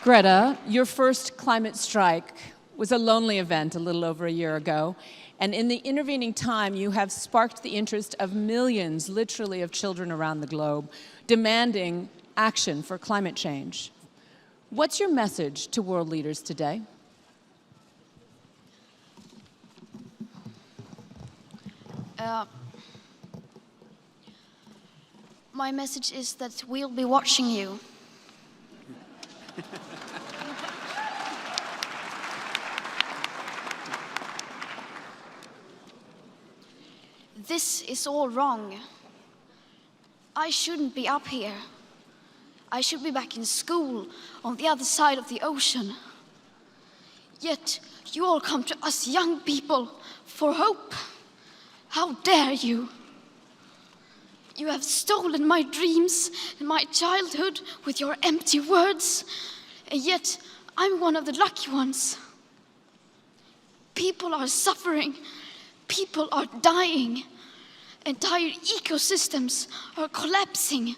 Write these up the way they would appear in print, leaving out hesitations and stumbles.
Greta, your first climate strike was a lonely event a little over a year ago, and in the intervening time, you have sparked the interest of millions, literally, of children around the globe, demanding action for climate change. What's your message to world leaders today? My message is that we'll be watching you. This is all wrong. I shouldn't be up here. I should be back in school on the other side of the ocean. Yet you all come to us young people for hope. How dare you? You have stolen my dreams and my childhood with your empty words, and yet I'm one of the lucky ones. People are suffering, people are dying, entire ecosystems are collapsing.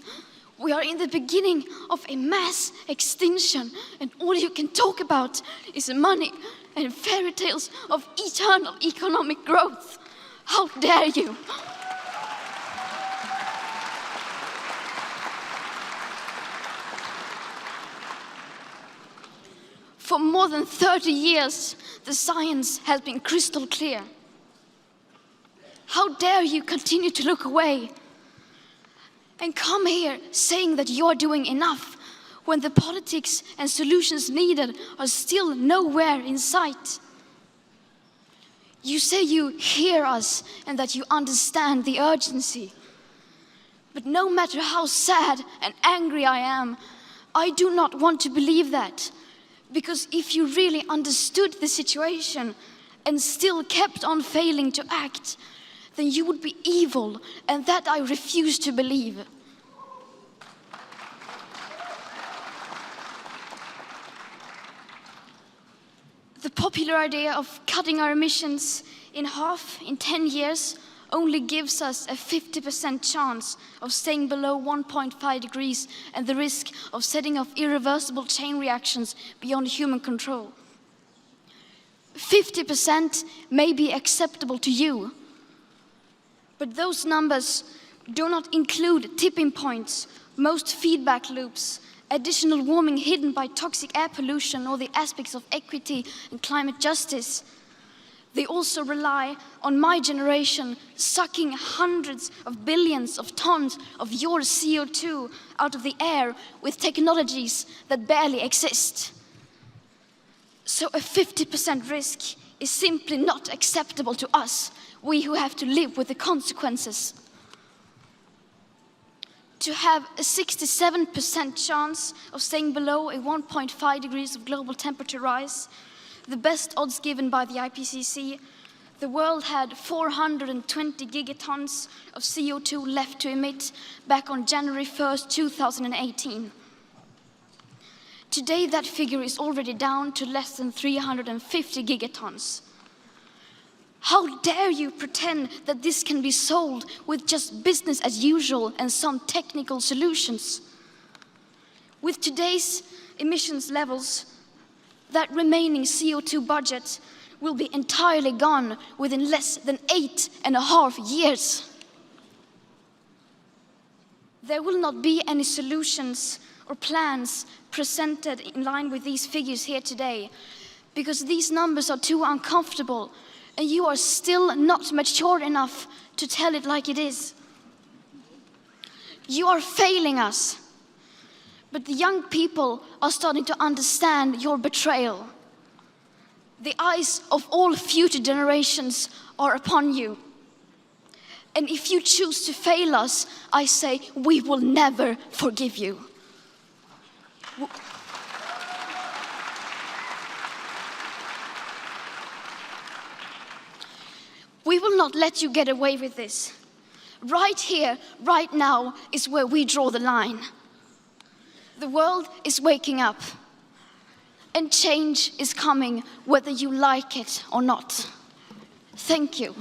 We are in the beginning of a mass extinction, and all you can talk about is money and fairy tales of eternal economic growth. How dare you? For more than 30 years, the science has been crystal clear. How dare you continue to look away and come here saying that you're doing enough when the politics and solutions needed are still nowhere in sight? You say you hear us and that you understand the urgency. But no matter how sad and angry I am, I do not want to believe that. Because if you really understood the situation and still kept on failing to act, then you would be evil, and that I refuse to believe. The popular idea of cutting our emissions in half in 10 years only gives us a 50% chance of staying below 1.5 degrees and the risk of setting off irreversible chain reactions beyond human control. 50% may be acceptable to you, but those numbers do not include tipping points, most feedback loops, additional warming hidden by toxic air pollution, or the aspects of equity and climate justice. They also rely on my generation sucking hundreds of billions of tons of your CO2 out of the air with technologies that barely exist. So a 50% risk is simply not acceptable to us, we who have to live with the consequences. To have a 67% chance of staying below a 1.5 degrees of global temperature rise, the best odds given by the IPCC, the world had 420 gigatons of CO2 left to emit back on January 1st, 2018. Today, that figure is already down to less than 350 gigatons. How dare you pretend that this can be solved with just business as usual and some technical solutions? With today's emissions levels, that remaining CO2 budget will be entirely gone within less than 8.5 years. There will not be any solutions or plans presented in line with these figures here today, because these numbers are too uncomfortable and you are still not mature enough to tell it like it is. You are failing us. But the young people are starting to understand your betrayal. The eyes of all future generations are upon you. And if you choose to fail us, I say we will never forgive you. We will not let you get away with this. Right here, right now, is where we draw the line. The world is waking up, and change is coming whether you like it or not. Thank you.